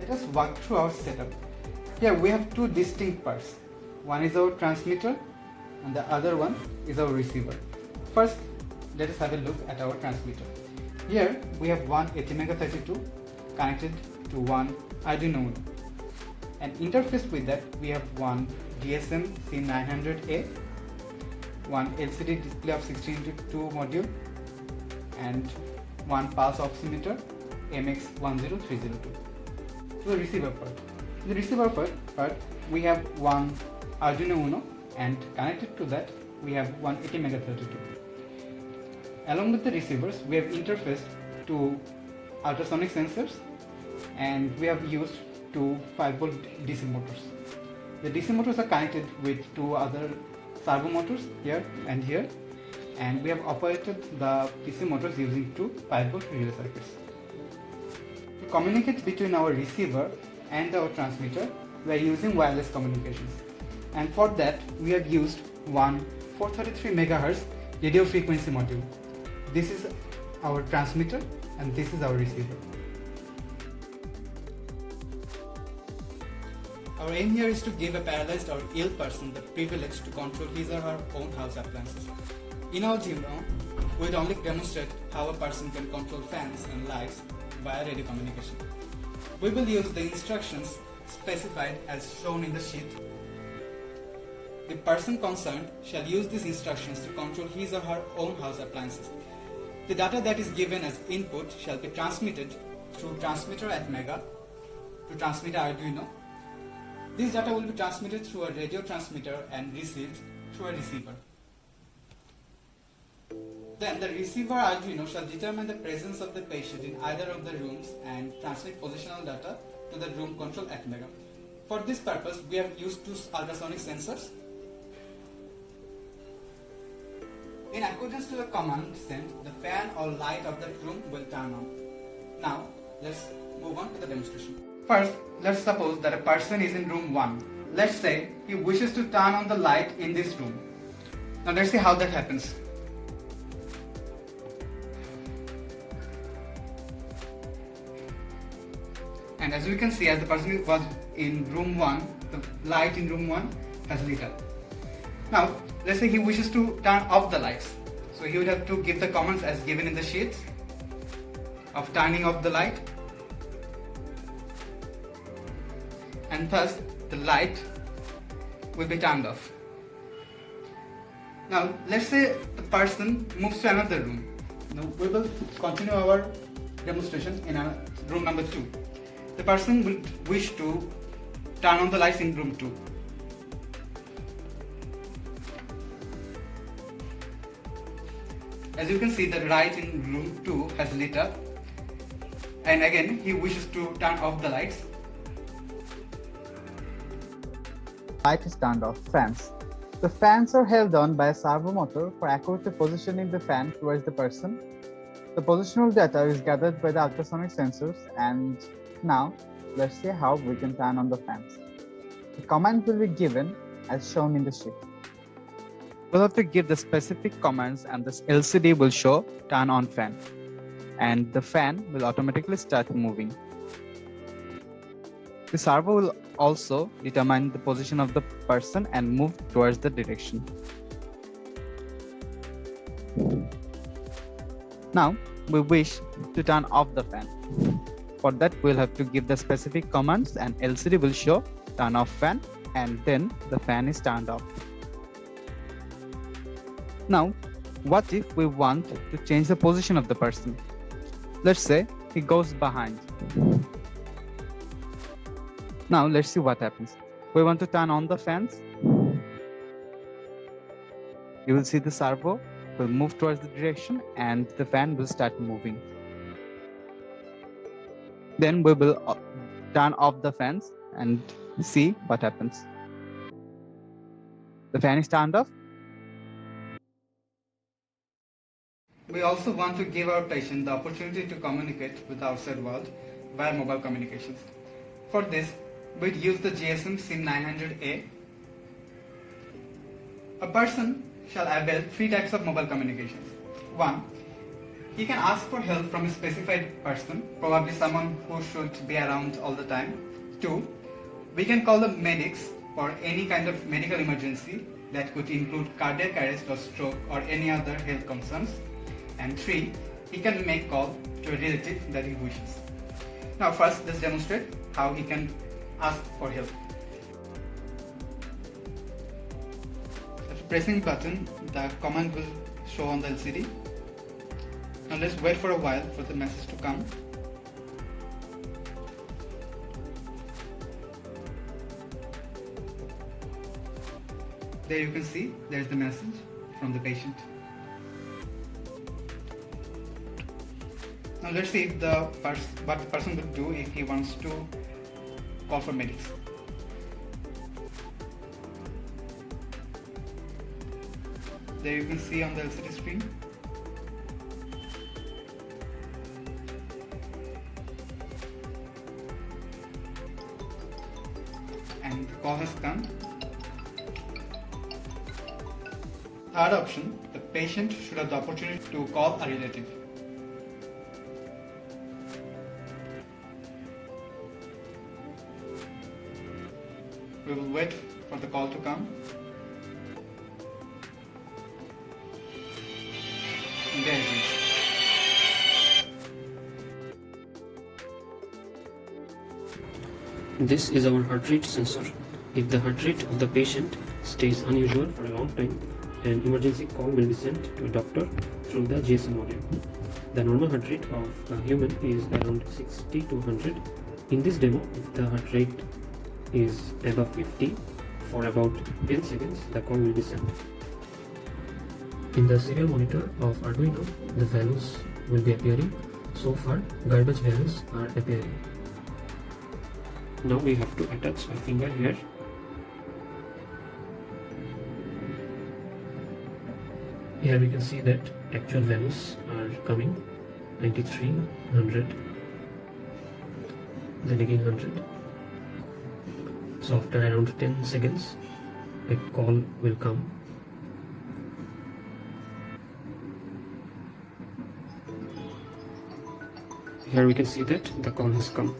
let us walk through our setup. Here we have two distinct parts. One is our transmitter and the other one is our receiver. First, let us have a look at our transmitter. Here we have one ATmega32 connected to one Arduino Uno. And interfaced with that we have one GSM SIM900A, one LCD display of 16:2 module, and one pulse oximeter MX10302. To the receiver part. In the receiver part we have one Arduino Uno, and connected to that we have one ATmega32. Along with the receivers we have interfaced to ultrasonic sensors, and we have used two 5V DC motors. The DC motors are connected with two other servo motors here and here, and we have operated the DC motors using two 5V relay circuits. To communicate between our receiver and our transmitter, we are using wireless communications, and for that we have used one 433 MHz radio frequency module. This is our transmitter and this is our receiver. Our aim here is to give a paralyzed or ill person the privilege to control his or her own house appliances. In our demo, we would only demonstrate how a person can control fans and lights via radio communication. We will use the instructions specified as shown in the sheet. The person concerned shall use these instructions to control his or her own house appliances. The data that is given as input shall be transmitted through transmitter at Mega to transmitter Arduino. This data will be transmitted through a radio transmitter and received through a receiver. Then the receiver Arduino shall determine the presence of the patient in either of the rooms and transmit positional data to the room control at Mega. For this purpose, we have used two ultrasonic sensors. In accordance to the command sent, the fan or light of the room will turn on. Now, let's move on to the demonstration. First, let's suppose that a person is in room 1. Let's say he wishes to turn on the light in this room. Now let's see how that happens. And as we can see, as the person was in room 1, the light in room 1 has lit up. Now, let's say he wishes to turn off the lights. So he would have to give the commands as given in the sheets of turning off the light. And thus, the light will be turned off. Now, let's say the person moves to another room. Now, we will continue our demonstration in room number 2. The person will wish to turn on the lights in room 2. As you can see, the light in room 2 has lit up, and again he wishes to turn off the lights. Light is turned off. Fans. The fans are held on by a servo motor for accurately positioning the fan towards the person. The positional data is gathered by the ultrasonic sensors, and now let's see how we can turn on the fans. The command will be given as shown in the sheet. We'll have to give the specific commands, and this LCD will show turn on fan, and the fan will automatically start moving. The servo will also determine the position of the person and move towards the direction. Now we wish to turn off the fan. For that, we'll have to give the specific commands, and LCD will show turn off fan, and then the fan is turned off. Now, what if we want to change the position of the person? Let's say he goes behind. Now let's see what happens. We want to turn on the fans. You will see the servo will move towards the direction, and the fan will start moving. Then we will turn off the fans and see what happens. The fan is turned off. We also want to give our patient the opportunity to communicate with the outside world via mobile communications. For this, we'd use the GSM SIM900A. A person shall avail 3 types of mobile communications. 1. he can ask for help from a specified person, probably someone who should be around all the time. 2. We can call the medics for any kind of medical emergency that could include cardiac arrest or stroke or any other health concerns. And 3. He can make call to a relative that he wishes. Now first let's demonstrate how he can ask for help. After pressing button, the command will show on the LCD. Now let's wait for a while for the message to come. There you can see there is the message from the patient. Now let's see if what the person would do if he wants to call for medics. There you can see on the LCD screen. And the call has come. Third option, the patient should have the opportunity to call a relative. We will wait for the call to come. And there it is. This is our heart rate sensor. If the heart rate of the patient stays unusual for a long time, an emergency call will be sent to a doctor through the GSM module. The normal heart rate of a human is around 60 to 100. In this demo, if the heart rate is above 50 for about 10 seconds, the call will be sent. In the serial monitor of Arduino, the values will be appearing. So far, garbage values are appearing. Now we have to attach a finger here. Here we can see that actual values are coming, 93, 100, then again 100. So after around 10 seconds, a call will come. Here we can see that the call has come.